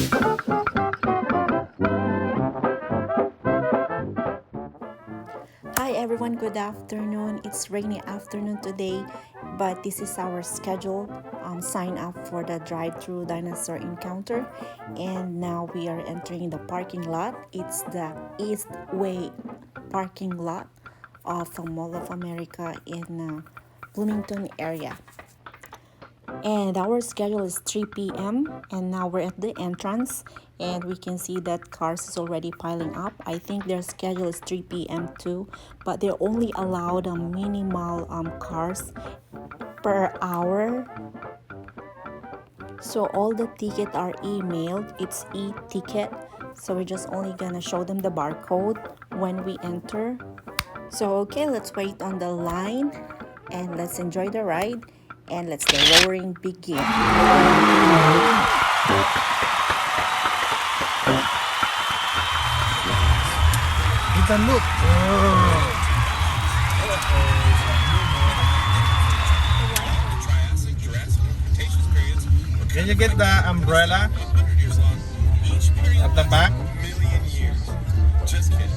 Hi everyone, good afternoon. It's rainy afternoon today, but this is our schedule. Sign up for the drive-through dinosaur encounter, and now we are entering the parking lot. It's the East-Way parking lot of Mall of America in Bloomington area. And our schedule is 3 p.m. and now we're at the entrance, and we can see that cars is already piling up. I think their schedule is 3 p.m. too, but they're only allowed minimal cars per hour. So all the tickets are emailed. It's e-ticket, so we're just only gonna show them the barcode when we enter. So okay, let's wait on the line and let's enjoy the ride, and let's the lowering begin. Ethan, look. Can you get the umbrella at the back? Just kidding.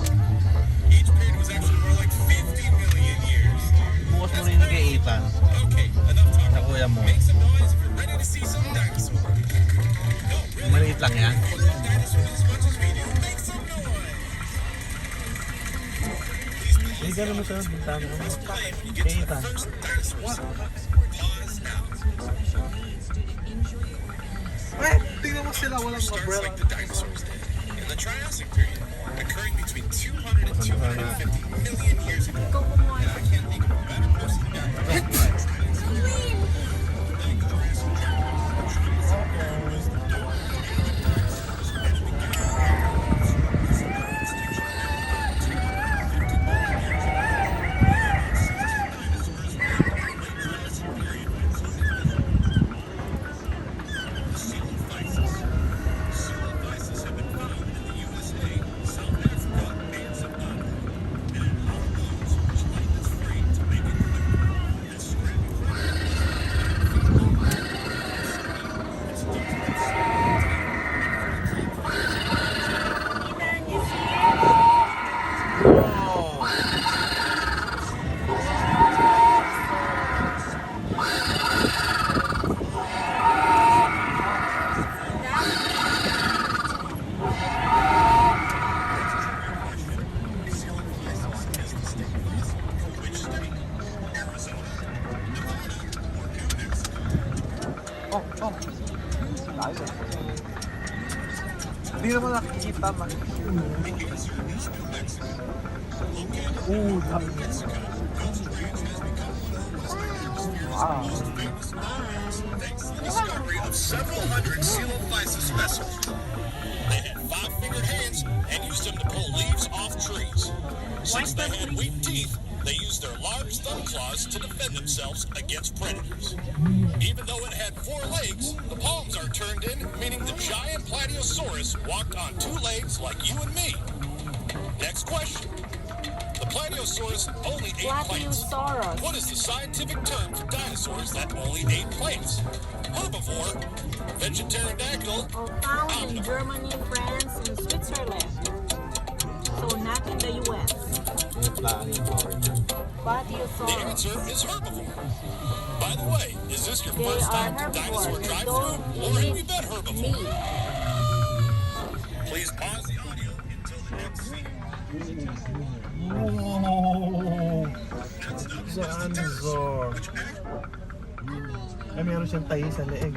Each period was actually more like 50 million years. Bukas mo rin kay Ethan. Okay, enough talking. Sa kuya mo. Make some noise if you're ready to see some dinosaurs. No, really. Maliit lang yan. You love dinosaurs as much as we do. Make some noise. Hindi ka naman sa buntahan mo. Play when you get to the Ethan. first dinosaur. Pause now. Tingnan mo sila, walang Starts umbrella. like the dinosaurs did in the Triassic period, occurring between 200 and 250 million years ago. And I can't think of a better person to die. Hindi naman nakikita. Wow. Discovery of several hundred coelophysis specimens. They had 5-fingered hands and used them to pull leaves off trees. Since they had weak teeth, they used their large thumb claws to defend themselves against predators. Even though it had 4 legs, the palms are turned in, meaning the giant Platyosaurus walked on 2 legs like you and me. Next question. The Platyosaurus only ate plants. What is the scientific term for dinosaurs that only ate plants? Herbivore, vegetarian-dactyl, Found in Germany, France, and Switzerland. So not in the US. The answer is herbivore. By the way, is this your first time to Dinosaur Drive-Thru, or have you been herbivore? Please pause the audio until the next scene. Wow! Dinosaur. Ay, meron siyang tahi sa leeg.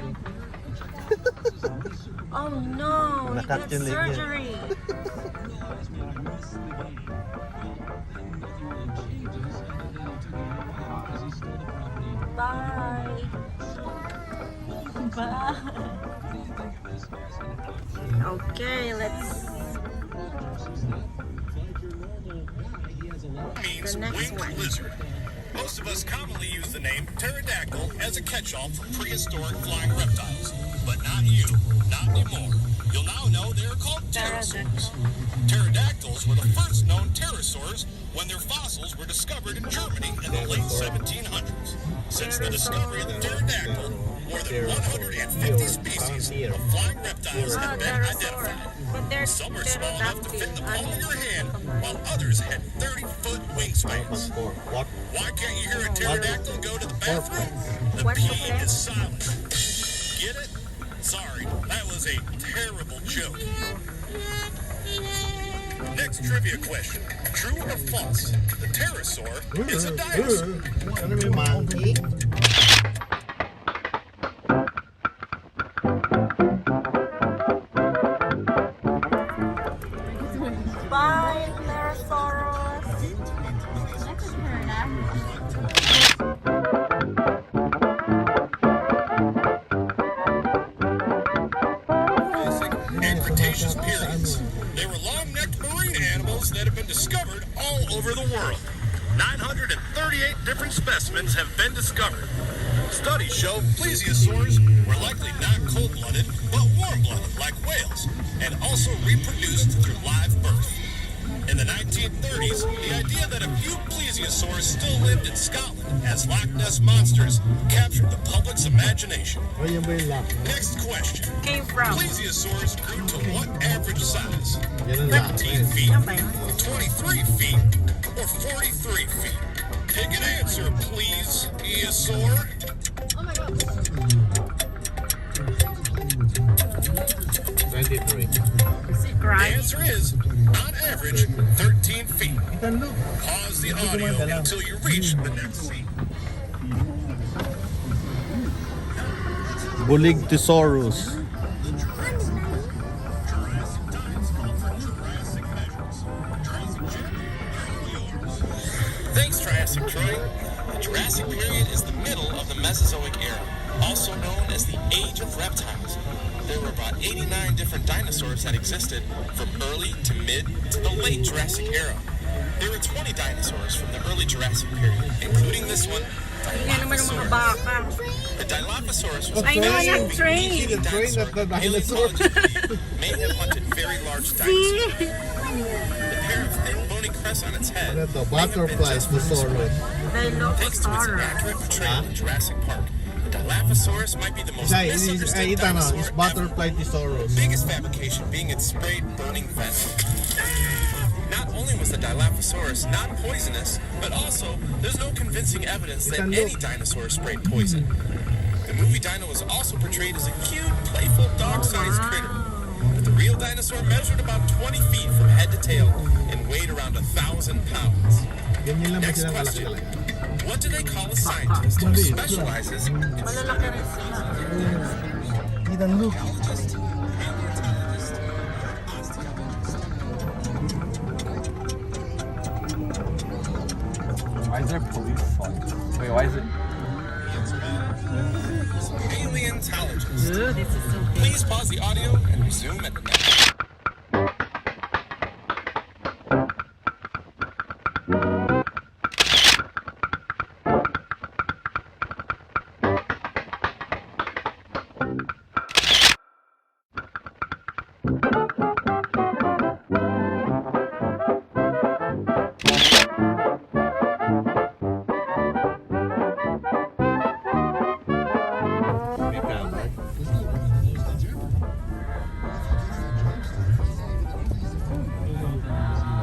Oh no, he Nakat got yung leg niya. surgery. Bye. Bye. Okay, let's. Means The next winged one. lizard. Most of us commonly use the name pterodactyl as a catch-all for prehistoric flying reptiles. But not you. Not anymore. You'll now know they are called pterosaurs. Pterodactyls were the first known pterosaurs when their fossils were discovered in Germany in the late 1700s. Since the discovery of the pterodactyl, More than 150 species of flying reptiles have been identified. Some are small enough to fit in the palm of your hand, while others had 30-foot wingspans. Why can't you hear a pterodactyl go to the bathroom? The P is silent. Get it? Sorry, that was a terrible joke. Next trivia question. True or false? The pterosaur is a dinosaur. Ano may monkey? Bye, Pterosaurus. And Cretaceous periods. They were long-necked marine animals that have been discovered all over the world. 938 different specimens have been discovered. Studies show plesiosaurs were likely not cold-blooded, but warm-blooded like whales, and also reproduced through live birth. In the 1930s, the idea that a few plesiosaurs still lived in Scotland as Loch Ness monsters captured the public's imagination. O, yan ba yung lock? Next question. Came from. Plesiosaurs grew to what average size? Yan ang lock. 15 feet, 23 feet, or 43 feet? Pick an answer, please, Eosaur. The answer is, on average, 13 feet. Ethan, look. Pause the audio until you reach the next scene. Buligtosaurus. Thanks, Triassic Troy. The Jurassic period is the middle of the Mesozoic era, also known as the Age of Reptiles. There were about 89 different dinosaurs that existed from early to mid to the late Jurassic era. There were 20 dinosaurs from the early Jurassic period, including this one, Dilophosaurus. The Dilophosaurus was a I know, fast-moving, yung train. meat-eating The train, dinosaur. not the dinosaur. Paleontologists may have hunted very large dinosaurs. The pair of thin bony crests on its head Ano to? may have been just Butterflytosaurus. Thanks to its accurate portrayal in Jurassic Park, the Dilophosaurus might be the most misunderstood Ito na, dinosaur is ever. Butterflytosaurus. The biggest fabrication being its sprayed burning venom. Not only was the Dilophosaurus not poisonous, but also there's no convincing evidence that any dinosaur sprayed poison. The movie Dino was also portrayed as a cute, playful, dog-sized critter. But the real dinosaur measured about 20 feet from head to tail and weighed around 1,000 pounds. Ganyan lang ba Next sila kalaki question. talaga? What do they call a scientist who specializes in Malalaki rin sila. Ethan, look. Why is there police on? Wait, why is it? paleontologists? This is so Please pause the audio and resume at the next. May camera.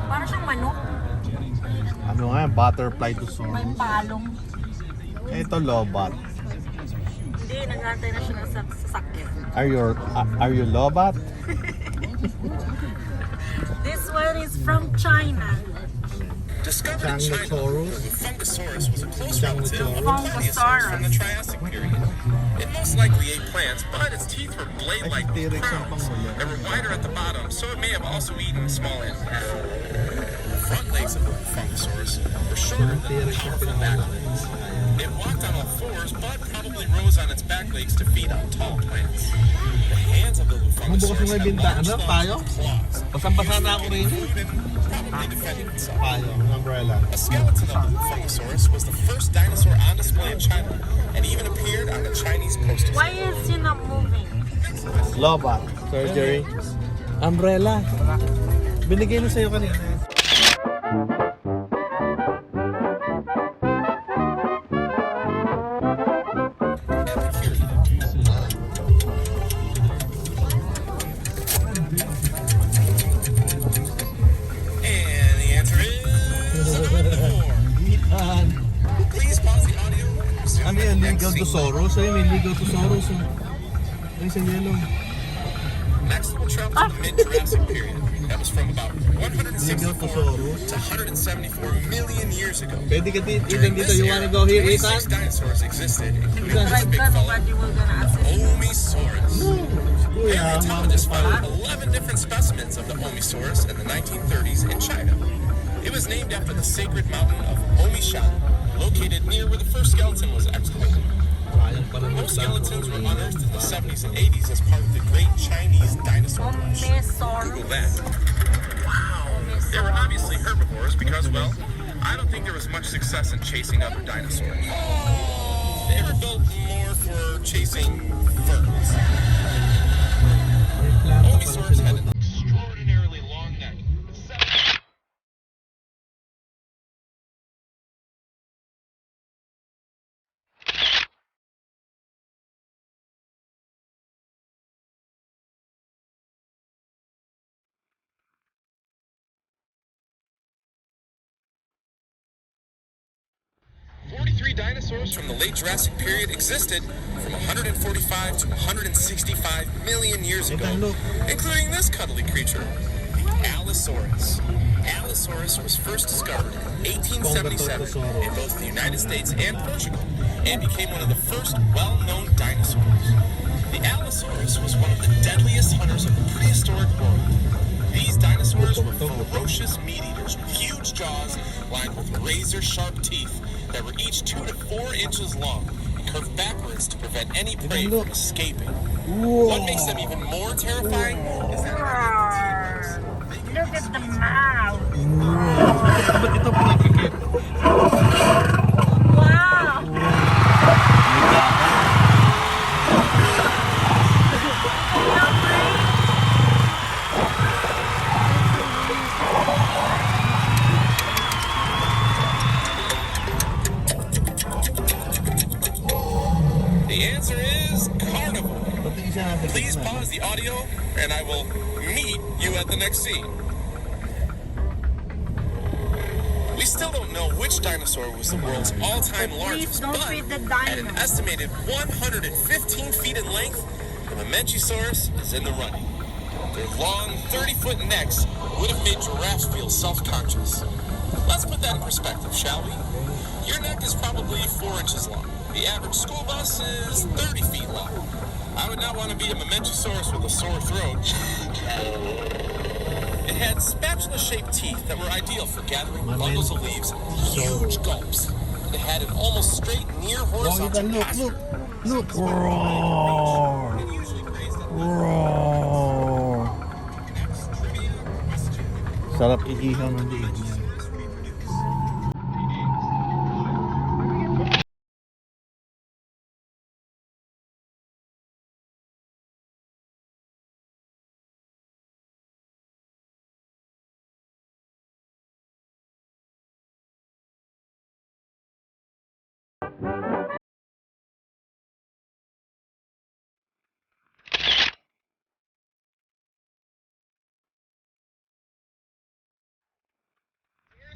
Para siyang manok. Ano nga, Butterflytosaurus. May palong. Ito, Lobat. Hindi, nag-antay na siya ng sasakyan. Are you Lobat? This one is from China. Discovered in China, Changosaurus. the Fungosaurus was a close relative of the Fungosaurus. Plesiosaurs from the Triassic period. It most likely ate plants, but its teeth were blade-like Ay, T-Rex ang crowns panghuli. that were wider at the bottom, so it may have also eaten small animals. The front legs of the Fungosaurus were shorter than the T-Rex ang powerful back pinangalan. legs. It walked on all fours, but probably rose on its back legs to feed on tall plants. The hands of the Bukas Fungosaurus may had bintana, large tayo? thumbs with claws. Basang-basa na ako rin. Probably defended itself. Payo, umbrella. A skeleton of the Fungosaurus was the first dinosaur on display in China and even appeared on the Chinese postal Why is he not moving? Lobat. Surgery. Umbrella. Binigay na sa'yo kanina. Gigantosaurus. Ay, may Gigantosaurus. Ay, sa yellow. Next, we'll travel to the mid-Jurassic period. That was from about 164 Gigantosaurus. to 174 million years ago. Pwede ka dito. During Dito, this you wanna go here, 26 Ethan? dinosaurs existed, including this big fella, Omisaurus. Kuya, Paleontologists found 11 different specimens of the Omisaurus in the 1930s in China. It was named after the sacred mountain of Omishan, located near where the first skeleton was excavated. Most skeletons were unearthed in the 70s and 80s as part of the Great Chinese Dinosaur Rush. Google that. They were obviously herbivores because, well, I don't think there was much success in chasing other dinosaurs. They were built more for chasing birds. Omisaurus had an extraordinarily long neck. 43 dinosaurs from the late Jurassic period existed from 145 to 165 million years ago, including this cuddly creature, the Allosaurus. Allosaurus was first discovered in 1877 in both the United States and Portugal, and became one of the first well-known dinosaurs. The Allosaurus was one of the deadliest hunters of the prehistoric world. These dinosaurs were ferocious meat eaters with huge jaws lined with razor-sharp teeth that were each 2 to 4 inches long and curved backwards to prevent any prey from escaping. What makes them even more terrifying is that Look at the mouth. Ba't ito pinakikip? Wow. the answer is carnivore. Please pause the audio and I will meet you at the next scene. We still don't know which dinosaur was the world's all-time largest, don't but feed the at an dino. estimated 115 feet in length, the Mamenchisaurus is in the running. Their long, 30-foot necks would have made giraffes feel self-conscious. Let's put that in perspective, shall we? Your neck is probably 4 inches long. The average school bus is 30 feet long. I would not want to be a Mamenchisaurus with a sore throat. It had spatula-shaped teeth that were ideal for gathering bundles of leaves in huge gulps. It had an almost straight, near horizontal posture. Look. Roar. It usually grazed at Roar. Sarap iihaw ng diig.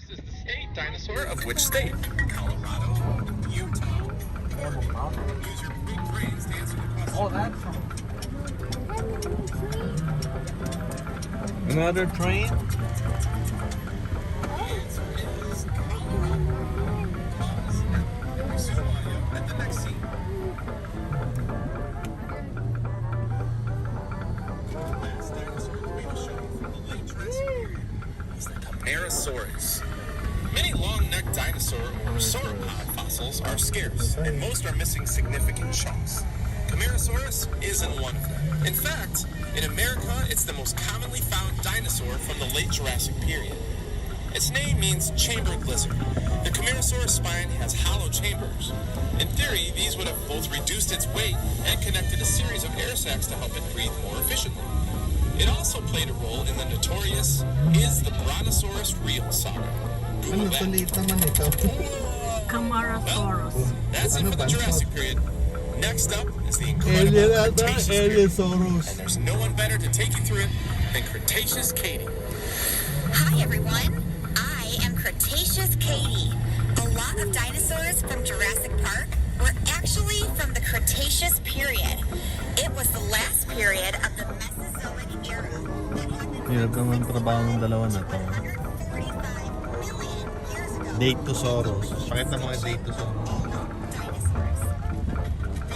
This is the state dinosaur of which state? Colorado, Utah, or use your big brains to answer the question. Oh, that's Another train? The answer is Colorado. Pause. Resume audio at the next scene. The last dinosaur that we will show you from the late Jurassic period is the Camarasaurus. Many long-necked dinosaur or sauropod fossils are scarce, and most are missing significant chunks. Camarasaurus isn't one of them. In fact, in America, it's the most commonly found dinosaur from the late Jurassic period. Its name means chambered lizard. The Camarasaurus spine has hollow chambers. In theory, these would have both reduced its weight and connected a series of air sacs to help it breathe more efficiently. It also played a role in the notorious Is the Brontosaurus Real saga. Google Ano, that. palit naman ito. Camarasaurus. That's it Ano for the ba? Jurassic period. Next up is the Alien incredible ata, Cretaceous period. Allosaurus. And there's no one better to take you through it than Cretaceous Katie. Hi everyone, I am Cretaceous Katie. A lot of dinosaurs from Jurassic Park were actually actually from the Cretaceous period. It was the last period of the Mesozoic era that happened Hirap naman trabaho ng dalawa na to. 145 million years ago. Datosaurus. Pakita mo yung Datosaurus. Dinosaurs.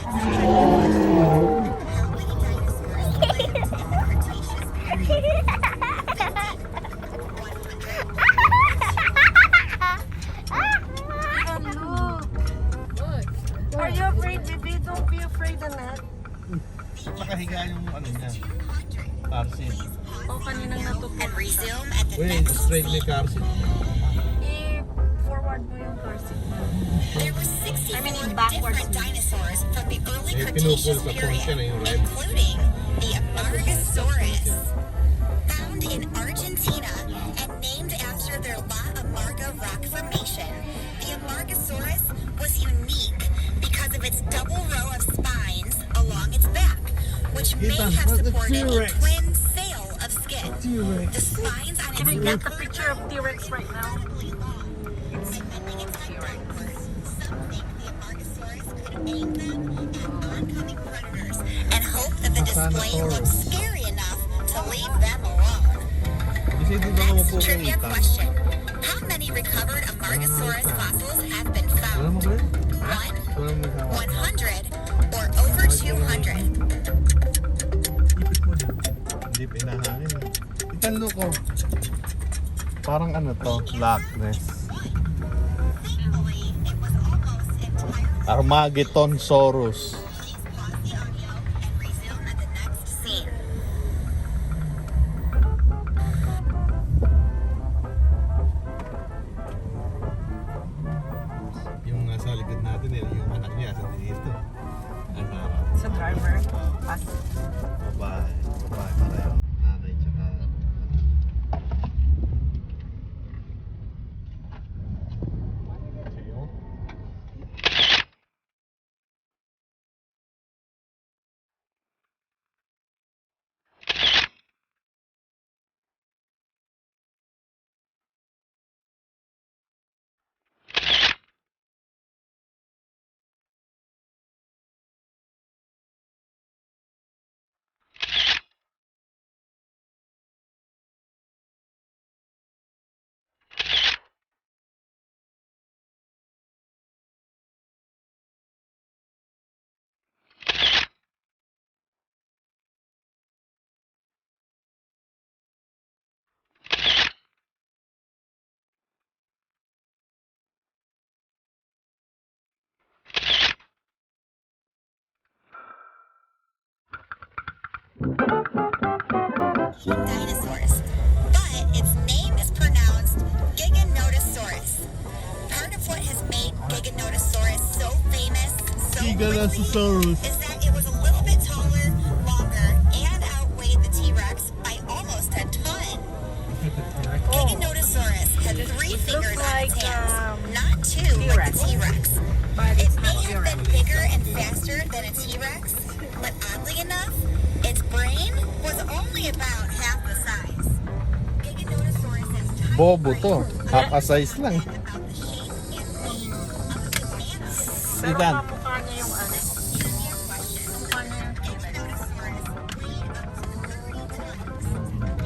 How many dinosaurs lived in the Cretaceous period? 100. Are you afraid, baby? Don't be afraid, anak. Nakahiga yung ano niya. Carson. Oh, kaninang natutunan. And resume at the Wait, next straight ni scene. Carson. I-forward mo yung car seat. There were 64 I mean, in backwards. different dinosaurs from the early Eh, pinupul Cretaceous sa period, portion na yung red. including the Amargasaurus, found in Argentina and named after their La Amarga rock formation. The Amargasaurus was unique because of its double row of spines along its back, which may Ethan, have what's the supported a T-Rex? twin sail of skin. T-Rex. The spines on Can I its get back the picture of T-Rex right now? Depending its backwards, some think the Amargasaurus could aim them at oncoming predators and hope that the display looks scary enough to leave them alone. Kasi doon ako Next po trivia kita. question. How many recovered Amargasaurus fossils have been Alam mo found? ba yun? 1, Alam mo sa 100, or over 200? ipit mo din. Hindi pinahangin. Itan ko. Parang ano to? Loch Ness. Thankfully, it was almost entirely. Armageddonsaurus. Please pause the audio and resume at the next scene. Yung nasa likod natin yung anak niya sa dito. Ang harap. Sa driver. Pass. Babae. Babae pareho. Nanay tsaka tail. Dinosaurs, but its name is pronounced Giganotosaurus. Part of what has made Giganotosaurus so famous, so Giganotosaurus. is that it was a little bit taller, longer, and outweighed the T-Rex by almost a ton. Giganotosaurus had 3 fingers on like, its hands, not 2 like the T-Rex. T-Rex. But It it's may not have been bigger and faster than a T-Rex, but oddly enough, its brain was only about half the size. Giganotosaurus's tiny Bobo brain to. was Half-a-size lang. about the shape and weight of a banana. Pero Ethan. kamukha niya yung ano. Trivia question. Mukha niya yung Giganotosaurus weighed up to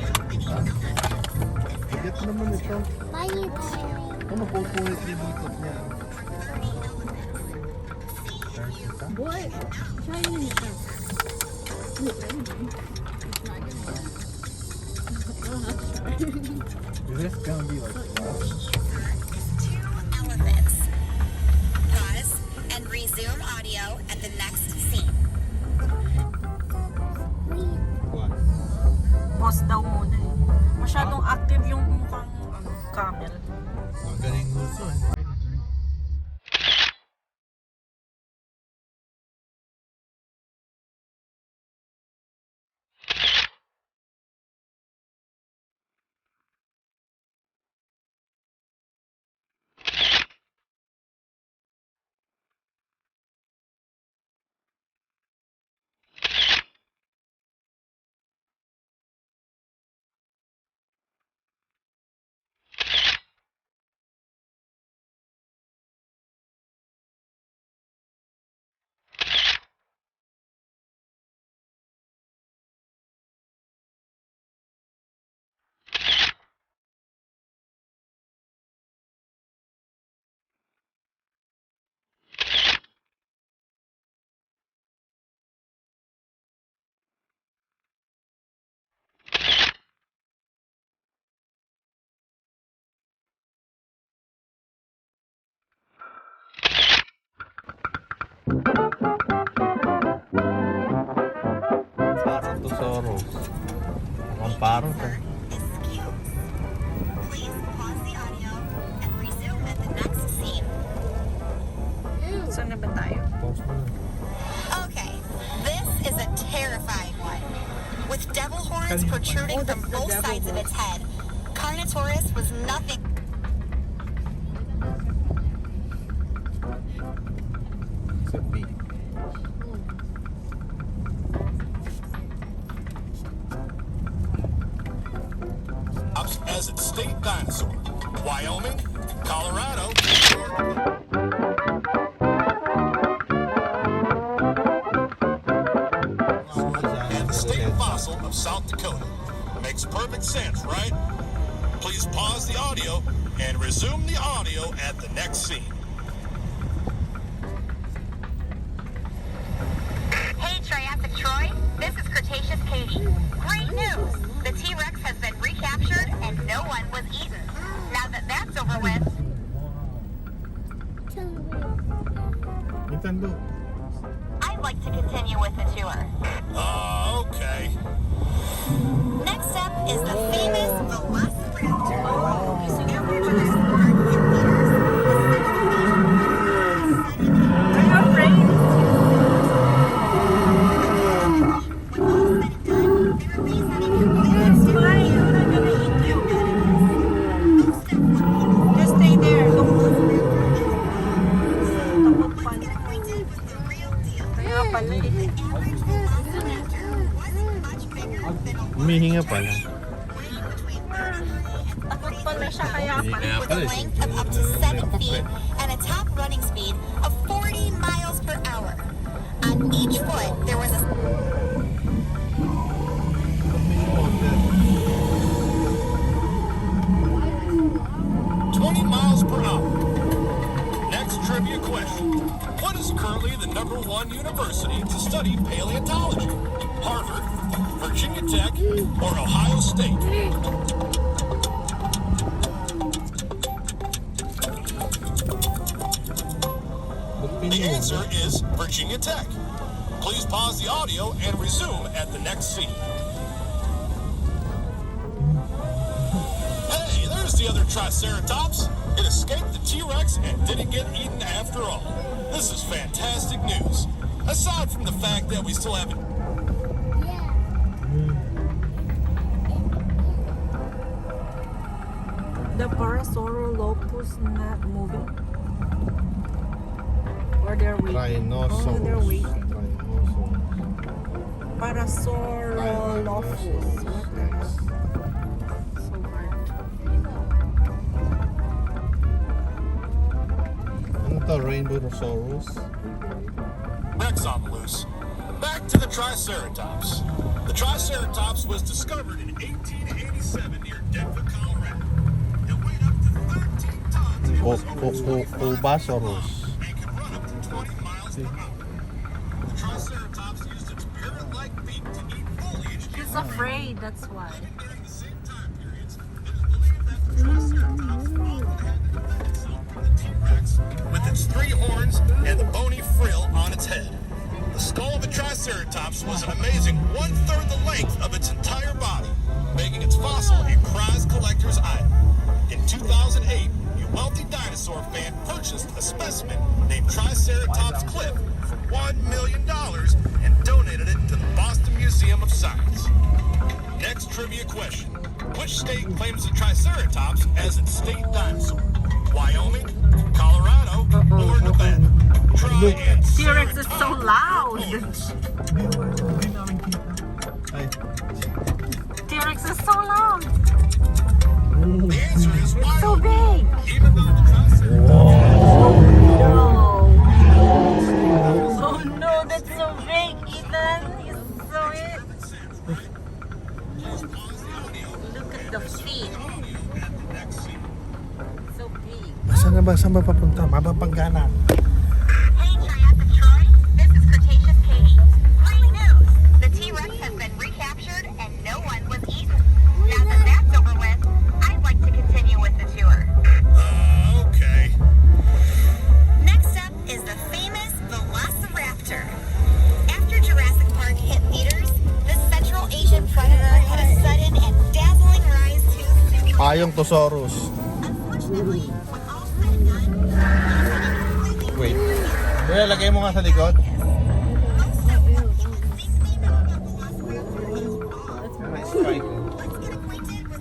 30 tons. Bigat naman ito. Ano mapupulit niya dito niya? This is gonna be like Two elephants. Pause and resume audio at the next scene. what? pause daw muna eh. Masyadong active yung mukhang camel. Magaling gusto eh. parot eh. Excuse. Please pause the audio and resume at the next scene. Saan na ba tayo? Pause mo na. Okay, this is a terrifying one. With devil horns protruding from both sides of its head, Carnotaurus was nothing. Sa B. As its state dinosaur. Wyoming, Colorado, and the state fossil of South Dakota. Makes perfect sense, right? Please pause the audio and resume the audio at the next scene. Hey, Triassic Troy, this is Cretaceous Katie. Great news! The T-Rex has been recaptured and no one was eaten. Now that that's over with, Nintendo. I'd like to continue with the tour. Okay. Next up is the famous Velociraptor. I'm afraid. It's fine. I'm not gonna eat you. Just stay there. Takot pala. Kaya pala eh. Humihinga pala. Takot pala siya kaya pala. With a length of up to 7 feet and a top running speed of 40 miles per hour. On each foot, there was a 20 miles per hour. Next trivia question. What is currently the #1 university to study paleontology? Harvard, Virginia Tech, or Ohio State? The answer is Virginia Tech. Please pause the audio and resume at the next scene. Hey, there's the other Triceratops. It escaped the T-Rex and didn't get eaten after all. This is fantastic news. Aside from the fact that we still haven't... The Parasaurolophus not moving. Or they're waiting. Rhinoceros. Oh, they're waiting. Rhinoceros. Parasaurolophus. What the heck? So hard. Ano to? Rainbow-saurus? Rex on the loose. Back to the Triceratops. The Triceratops was discovered in 1887 near Denver, Colorado. It weighed up to 13 tons and was over 25 Bulbasaurus. and could run up to 20 miles per hour. The Triceratops used its parrot-like beak to eat foliage. He's afraid, that's why. During the same time periods, it is believed that the Triceratops probably had to defend itself from the T-Rex with its 3 horns and the bony frill on its head. The skull of a Triceratops was an amazing 1/3 the length of its entire body, making its fossil a prized collector's item. In 2008, a wealthy dinosaur fan purchased a specimen named Triceratops Cliff for $1 million and donated it to the Boston Museum of Science. Next trivia question. Which state claims the Triceratops as its state dinosaur? Wyoming, Colorado, or Nevada? Try and T-Rex is so loud. Ay. T-Rex is so loud. The answer is It's so Wyoming. big. Even though the Triceratops No. Oh no, that's so big, Ethan. It's so big. Look at the feet. So big. Saan na ba? Saan ba papunta? Mapapanggana. Hey, Triassic Troy, this is Cretaceous Katie. Great news! The T-Rex has been recaptured and no one was eaten. Now that that's over with, I'd like to continue with the tour. Okay. Next up is the famous Velociraptor. After Jurassic Park hit theaters, this Central Asian predator had a sudden and Payong Tosaurus. Wait. Kuya, lagay mo nga sa likod.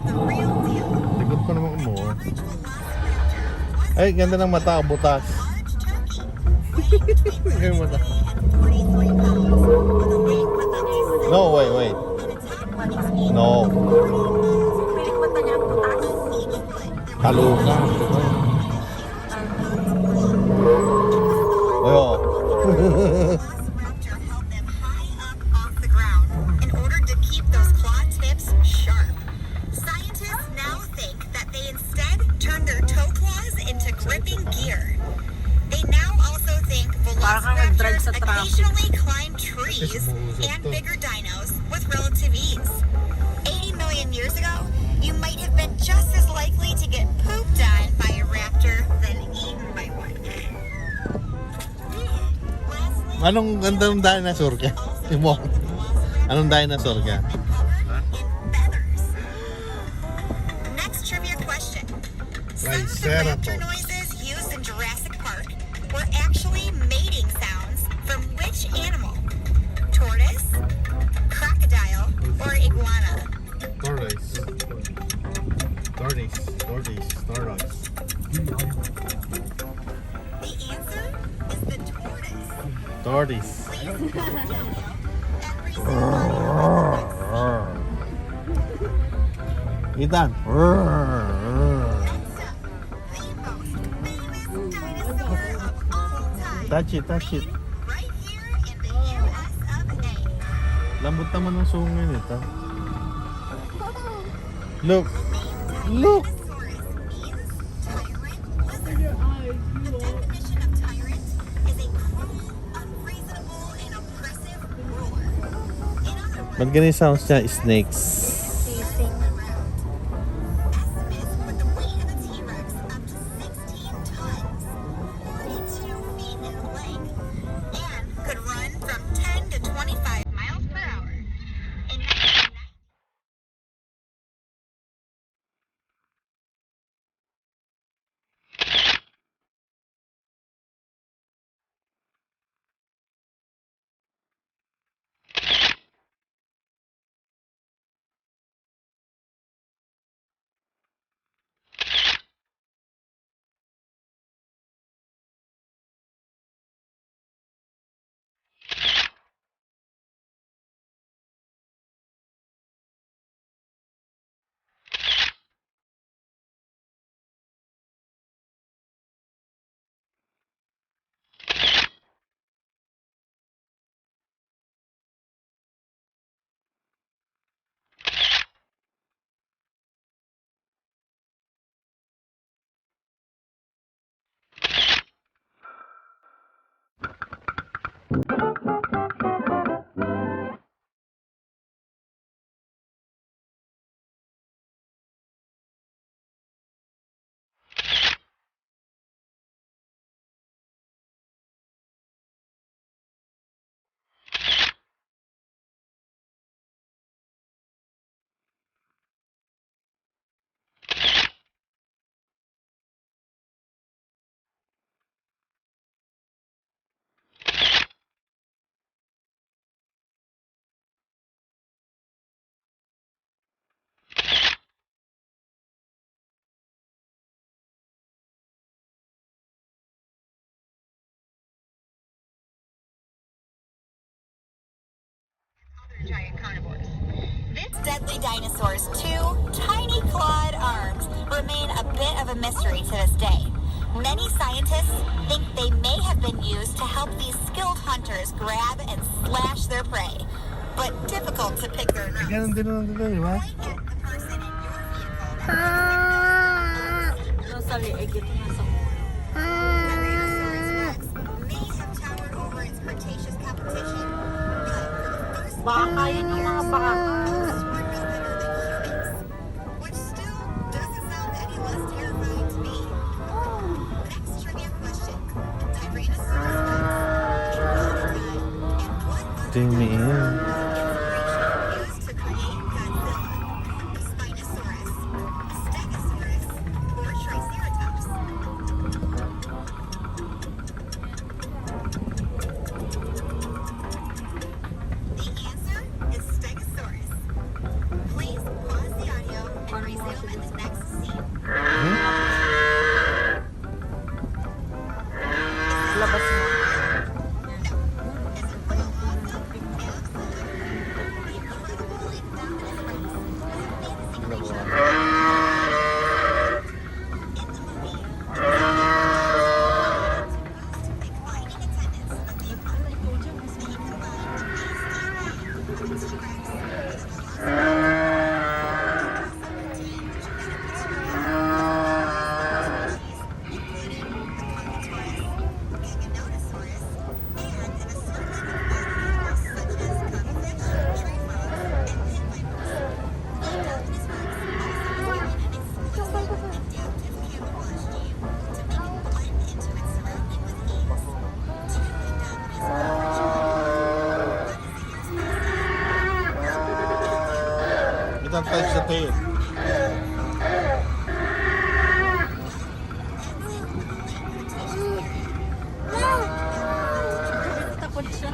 Likod ko naman umuha. Ay, ganda ng mata, butas. Ganda ng mata. No, wait. No. Pilik mata niya ang butas. Taluga. Ayo. Off the ground in order to keep those claw tips sharp. Scientists now think that they instead turn their toe claws into gripping gear. They now also think Parang nag-drive velociraptors sa traffic. occasionally climb trees and bigger dinos with relative ease. 80 million years ago, you might have been just as likely to get pooped on by a raptor than eaten by one. Lastly, Anong ganda ng dinosaur ka? Timo. Anong dinosaur ka? feathers. Next trivia question. Some of the raptor Triceratops. noises used in Jurassic Park were actually mating sounds from which animal? Tortoise, crocodile, or iguana? Tortoise. The answer is the tortoise. Ethan. Next up, the most famous dinosaur of all time. Touch it. Right here in the US of A. Lambot naman ng sungay nito. Look. Look. Dinosaurus means tyrant lizard. The definition of tyrant is a cruel, unreasonable, and oppressive ruler. In other words, Ba't ganun yung sounds niya? Snakes. estimates put the weight of a T-Rex up to 16 tons, 42 feet in length, and could run from 10 to 25 miles per hour. In 1990, giant carnivores. This deadly dinosaur's two tiny clawed arms remain a bit of a mystery to this day. Many scientists think they may have been used to help these skilled hunters grab and slash their prey, but difficult to pick their nose. Ganun din naman dito, di ba? Point at the person in your vehicle that No, sa liig ito na sa Tyrannosaurus Rex may have towered over its Cretaceous competition, but for the first baka yun yung mga baka. were no bigger than humans, which still doesn't sound any less terrifying to me. Next trivia question. Tyrannosaurus Rex, and what Tingin. used to create Godzilla? Spinosaurus, Moments of ecstasy. Labas mo. Itang type sa tail. Takot siya.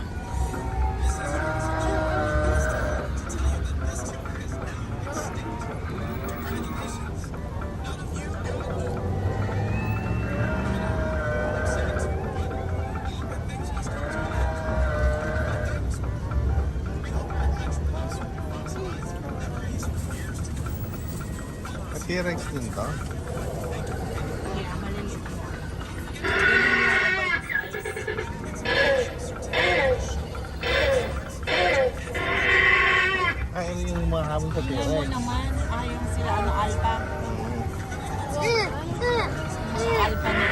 T-Rex din to. Yeah, maliliit. Ay, ano yung mga hamon sa Tingnan mo T-Rex? naman, yung sila alpa. Alpa na.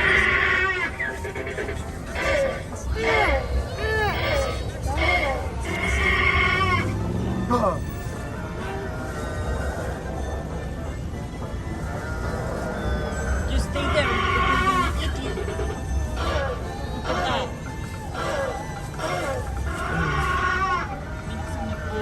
Just stay there. It will not eat you. Look at that. Gusto niya po.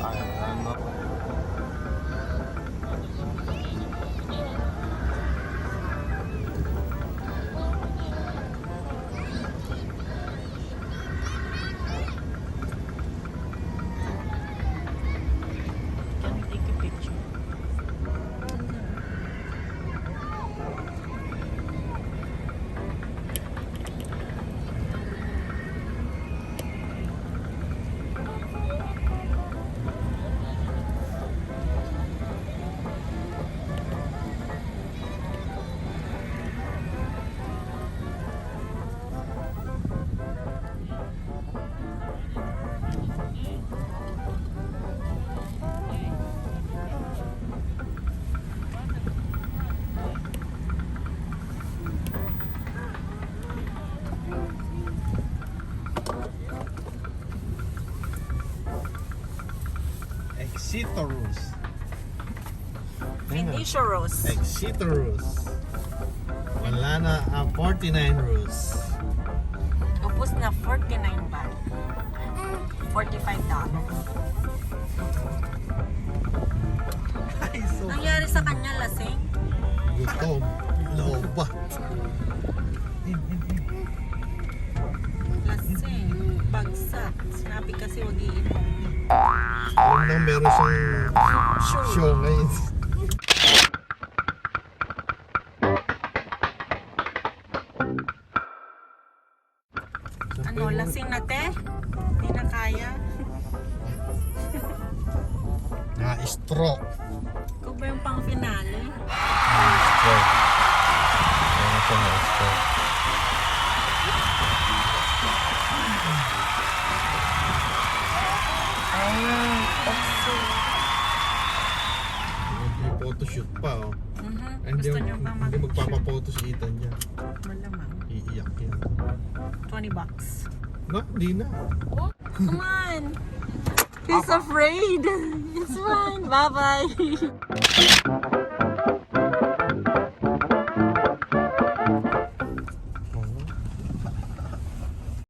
Ay, ano? Can we take a picture? Excitorus. Finisherus. Excitorus. Wala na ang 49 rows. Upos na 49 baht. $45. Ay, so Nangyari sa kanya lasing? gutom. Lobat. Lasing. Bagsak. Sinabi kasi wag iinom. Alam na meron siyang show ngayon. Ano, lasing na te? Hindi na kaya. Na-stroke. Ikaw ba yung pang finale? Stroke. Ano siya na-stroke? May photoshoot pa, oh. Ay, Gusto nyo ba hindi magpapapoto si Ethan niya. Malamang. Iiyak yan. $20. No, hindi na. Come on! He's afraid! It's fine! Bye-bye!